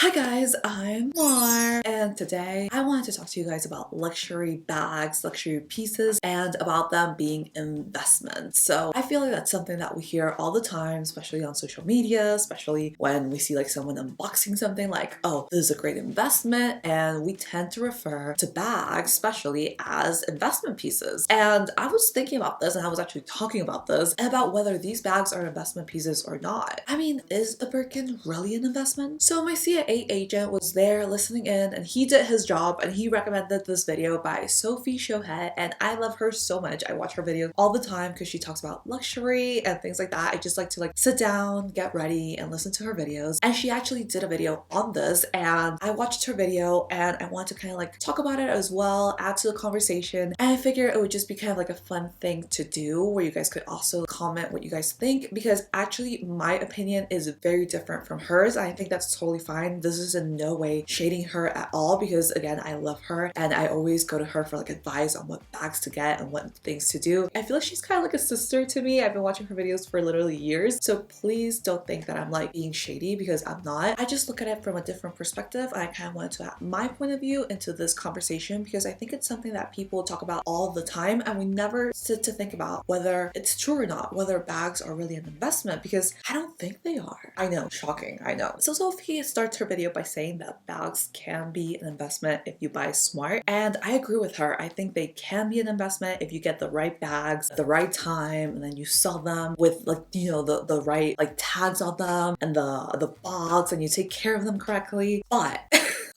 Hi guys, I'm Mar, and today I wanted to talk to you guys about luxury bags, luxury pieces, and about them being investments. So I feel like that's something that we hear all the time, especially on social media, especially when we see like someone unboxing something like, oh, this is a great investment, and we tend to refer to bags, especially as investment pieces. And I was thinking about this, and I was actually talking about this, and about whether these bags are investment pieces or not. I mean, is a Birkin really an investment? So my CIA agent was there listening in, and he did his job, and he recommended this video by Sophie Shohet, and I love her so much. I watch her videos all the time because she talks about luxury and things like that. I just like to like sit down, get ready, and listen to her videos. And she actually did a video on this, and I watched her video, and I want to kind of like talk about it as well, add to the conversation. And I figure it would just be kind of like a fun thing to do where you guys could also comment what you guys think, because actually my opinion is very different from hers. I think that's totally fine. This is in no way shading her at all, because again, I love her and I always go to her for like advice on what bags to get and what things to do. I feel like she's kind of like a sister to me. I've been watching her videos for literally years, so please don't think that I'm like being shady, because I'm not. I just look at it from a different perspective, and I kind of wanted to add my point of view into this conversation because I think it's something that people talk about all the time, and we never sit to think about whether it's true or not, whether bags are really an investment, because I don't think they are. I know, shocking, I know. So Sophie starts her video by saying that bags can be an investment if you buy smart, and I agree with her. I think they can be an investment if you get the right bags at the right time, and then you sell them with like, you know, the right like tags on them and the box, and you take care of them correctly. But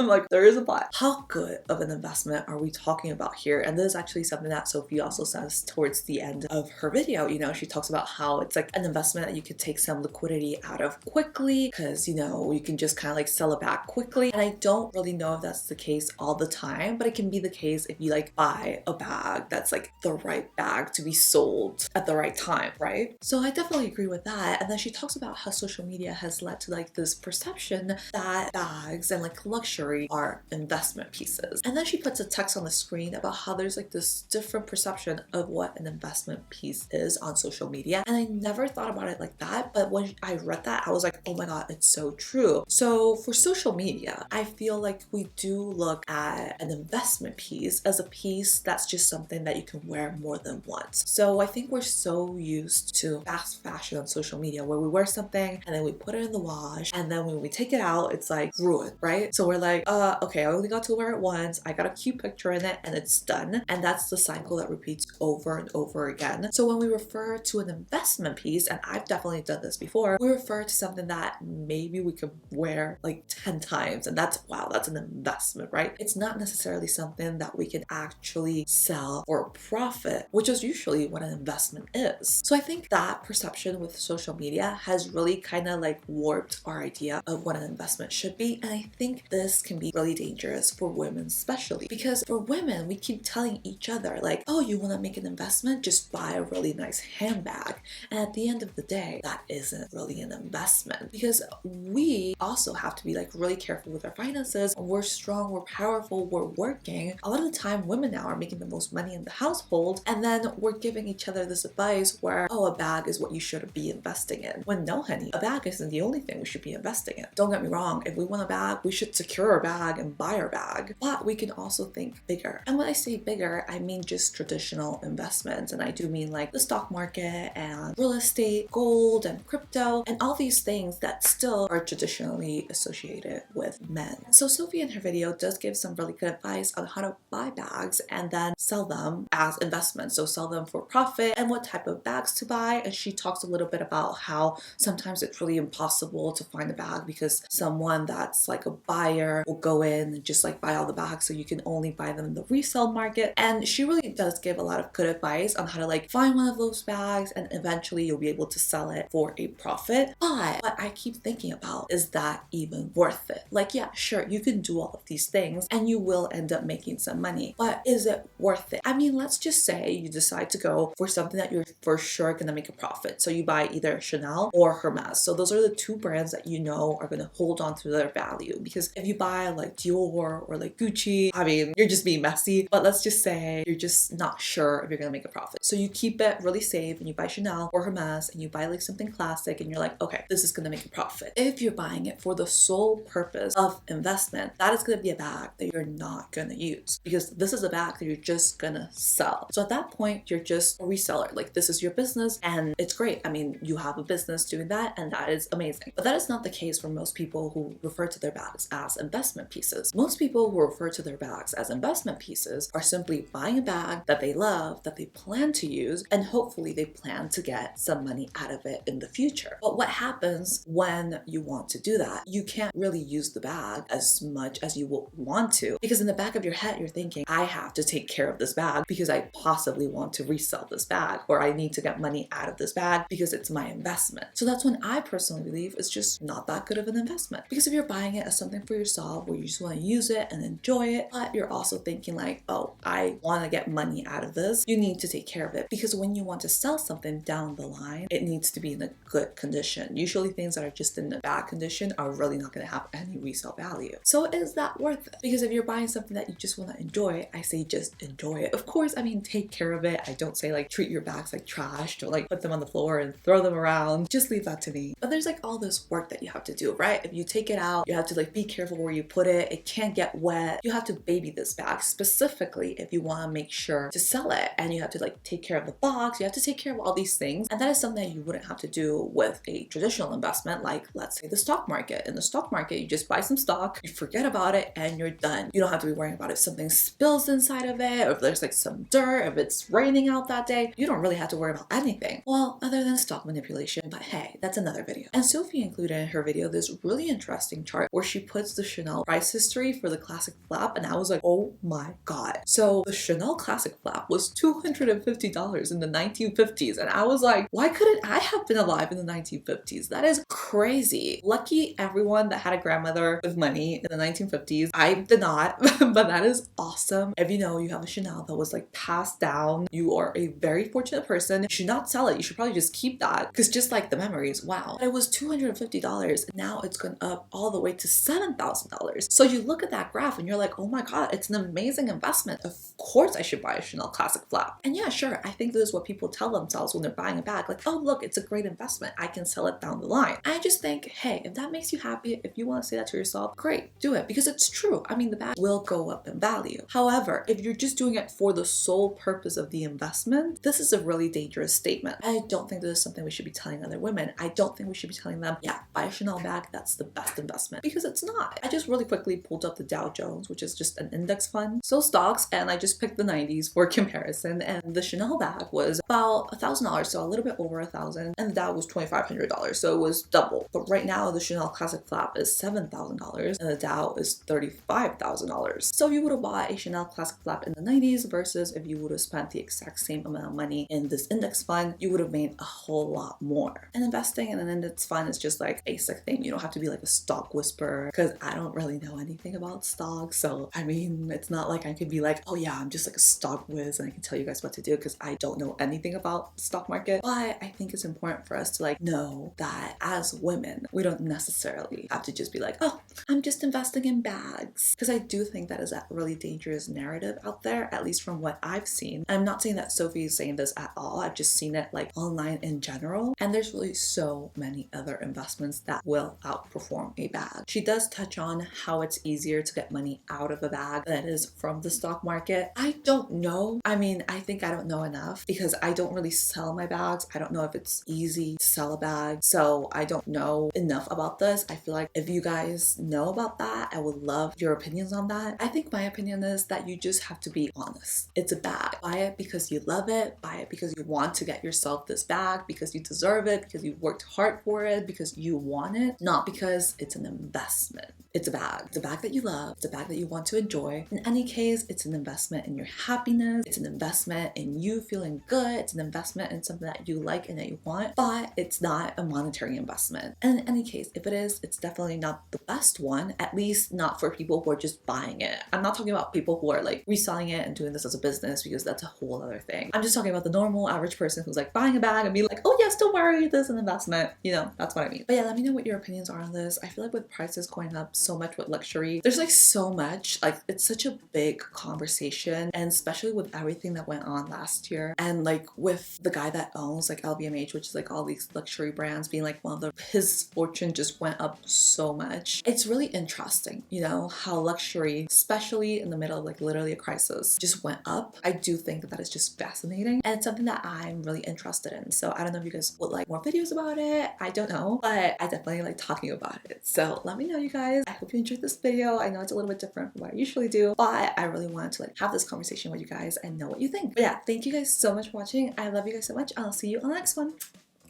I'm like, there is a but. How good of an investment are we talking about here? And this is actually something that Sophie also says towards the end of her video. You know, she talks about how it's like an investment that you could take some liquidity out of quickly, because, you know, you can just kind of like sell it back quickly. And I don't really know if that's the case all the time, but it can be the case if you like buy a bag that's like the right bag to be sold at the right time, right? So I definitely agree with that. And then she talks about how social media has led to like this perception that bags and like luxury are investment pieces. And then she puts a text on the screen about how there's like this different perception of what an investment piece is on social media. And I never thought about it like that, but when I read that, I was like, oh my god, it's so true. So for social media, I feel like we do look at an investment piece as a piece that's just something that you can wear more than once. So I think we're so used to fast fashion on social media where we wear something and then we put it in the wash, and then when we take it out, it's like ruined, right? So we're like, okay, I only got to wear it once, I got a cute picture in it, and it's done. And that's the cycle that repeats over and over again. So when we refer to an investment piece, and I've definitely done this before, we refer to something that maybe we could wear like 10 times, and that's, wow, that's an investment, right? It's not necessarily something that we can actually sell for a profit, which is usually what an investment is. So I think that perception with social media has really kind of like warped our idea of what an investment should be. And I think this can be really dangerous for women, especially because for women, we keep telling each other like, oh, you want to make an investment, just buy a really nice handbag. And at the end of the day, that isn't really an investment, because we also have to be like really careful with our finances. We're strong, we're powerful, we're working. A lot of the time, women now are making the most money in the household, and then we're giving each other this advice where, oh, a bag is what you should be investing in. When no, honey, a bag isn't the only thing we should be investing in. Don't get me wrong, if we want a bag, we should secure our bag and buy our bag, but we can also think bigger. And when I say bigger, I mean just traditional investments, and I do mean like the stock market and real estate, gold and crypto, and all these things that still are traditionally associated with men. So Sophie in her video does give some really good advice on how to buy bags and then sell them as investments. So sell them for profit and what type of bags to buy. And she talks a little bit about how sometimes it's really impossible to find a bag because someone that's like a buyer will go in and just like buy all the bags, so you can only buy them in the resale market. And she really does give a lot of good advice on how to like find one of those bags, and eventually you'll be able to sell it for a profit. But what I keep thinking about is that even worth it? Like, yeah, sure, you can do all of these things and you will end up making some money, but is it worth it? I mean, let's just say you decide to go for something that you're for sure gonna make a profit. So you buy either Chanel or Hermes. So those are the two brands that you know are gonna hold on to their value, because if you buy buy like Dior or like Gucci, I mean, you're just being messy, but let's just say you're just not sure if you're gonna make a profit. So you keep it really safe and you buy Chanel or Hermes and you buy like something classic and you're like, okay, this is gonna make a profit. If you're buying it for the sole purpose of investment, that is gonna be a bag that you're not gonna use, because this is a bag that you're just gonna sell. So at that point, you're just a reseller. Like, this is your business and it's great. I mean, you have a business doing that and that is amazing. But that is not the case for most people who refer to their bags as investment pieces. Most people who refer to their bags as investment pieces are simply buying a bag that they love, that they plan to use, and hopefully they plan to get some money out of it in the future. But what happens when you want to do that? You can't really use the bag as much as you will want to, because in the back of your head, you're thinking, I have to take care of this bag because I possibly want to resell this bag, or I need to get money out of this bag because it's my investment. So that's when I personally believe it's just not that good of an investment. Because if you're buying it as something for yourself where you just want to use it and enjoy it, but you're also thinking like, oh, I want to get money out of this, you need to take care of it, because when you want to sell something down the line, it needs to be in a good condition. Usually things that are just in a bad condition are really not going to have any resale value. So is that worth it? Because if you're buying something that you just want to enjoy, I say just enjoy it. Of course, I mean, take care of it. I don't say like treat your bags like trash. Don't like put them on the floor and throw them around. Just leave that to me. But there's like all this work that you have to do, right? If you take it out, you have to like be careful where you put it. It can't get wet. You have to baby this bag, specifically if you want to make sure to sell it, and you have to like take care of the box. You have to take care of all these things, and that is something that you wouldn't have to do with a traditional investment, like let's say the stock market. In the stock market, you just buy some stock, you forget about it, and you're done. You don't have to be worrying about if something spills inside of it, or if there's like some dirt, if it's raining out that day. You don't really have to worry about anything, well, other than stock manipulation. But hey, that's another video. And Sophie included in her video this really interesting chart where she puts the Chanel price history for the classic flap, and I was like, oh my god. So the Chanel classic flap was $250 in the 1950s, and I was like, why couldn't I have been alive in the 1950s? That is crazy. Lucky everyone that had a grandmother with money in the 1950s. I did not, but that is awesome. If you know you have a Chanel that was like passed down, you are a very fortunate person. You should not sell it. You should probably just keep that, because just like the memories, wow. But it was $250. Now it's gone up all the way to $7,000. So you look at that graph and you're like, oh my god, it's an amazing investment. Of course I should buy a Chanel classic flap. And yeah, sure, I think this is what people tell themselves when they're buying a bag, like, oh look, it's a great investment, I can sell it down the line. I just think, hey, if that makes you happy, if you want to say that to yourself, great, do it, because it's true. I mean, the bag will go up in value. However, if you're just doing it for the sole purpose of the investment, this is a really dangerous statement. I don't think this is something we should be telling other women. I don't think we should be telling them, yeah, buy a Chanel bag, that's the best investment, because it's not. I just really quickly pulled up the Dow Jones, which is just an index fund, so stocks, and I just picked the 90s for comparison, and the Chanel bag was about $1,000, so a little bit over $1,000, and the Dow was $2,500, so it was double. But right now the Chanel classic flap is $7,000 and the Dow is $35,000. So if you would have bought a Chanel classic flap in the 90s versus if you would have spent the exact same amount of money in this index fund, you would have made a whole lot more. And investing in an index fund is just like a basic thing. You don't have to be like a stock whisperer, because I don't really know anything about stocks. So I mean, it's not like I could be like, oh yeah, I'm just like a stock whiz and I can tell you guys what to do, because I don't know anything about the stock market. But I think it's important for us to like know that as women, we don't necessarily have to just be like, oh, I'm just investing in bags, because I do think that is a really dangerous narrative out there, at least from what I've seen. I'm not saying that Sophie is saying this at all. I've just seen it like online in general, and there's really so many other investments that will outperform a bag. She does touch on how it's easier to get money out of a bag than it is from the stock market. I don't know. I mean, I think I don't know enough, because I don't really sell my bags. I don't know if it's easy to sell a bag, so I don't know enough about this. I feel like if you guys know about that, I would love your opinions on that. I think my opinion is that you just have to be honest. It's a bag. Buy it because you love it. Buy it because you want to get yourself this bag, because you deserve it, because you worked hard for it, because you want it, not because it's an investment. It's a bag. It's a bag that you love. It's a bag that you want to enjoy. In any case, it's an investment in your happiness. It's an investment in you feeling good. It's an investment in something that you like and that you want, but it's not a monetary investment. And in any case, if it is, it's definitely not the best one, at least not for people who are just buying it. I'm not talking about people who are like reselling it and doing this as a business, because that's a whole other thing. I'm just talking about the normal average person who's like buying a bag and be like, oh yes, don't worry, this is an investment. You know, that's what I mean. But yeah, let me know what your opinions are on this. I feel like with prices going up so so much with luxury. There's like so much, like it's such a big conversation, and especially with everything that went on last year, and like with the guy that owns like LVMH, which is like all these luxury brands, being like one of the, his fortune just went up so much. It's really interesting, you know, how luxury, especially in the middle of like literally a crisis, just went up. I do think that that is just fascinating, and it's something that I'm really interested in. So I don't know if you guys would like more videos about it, I don't know, but I definitely like talking about it. So let me know, you guys. I hope you enjoyed this video. I know it's a little bit different from what I usually do, but I really wanted to like have this conversation with you guys and know what you think. But yeah, thank you guys so much for watching. I love you guys so much. I'll see you on the next one.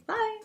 Bye.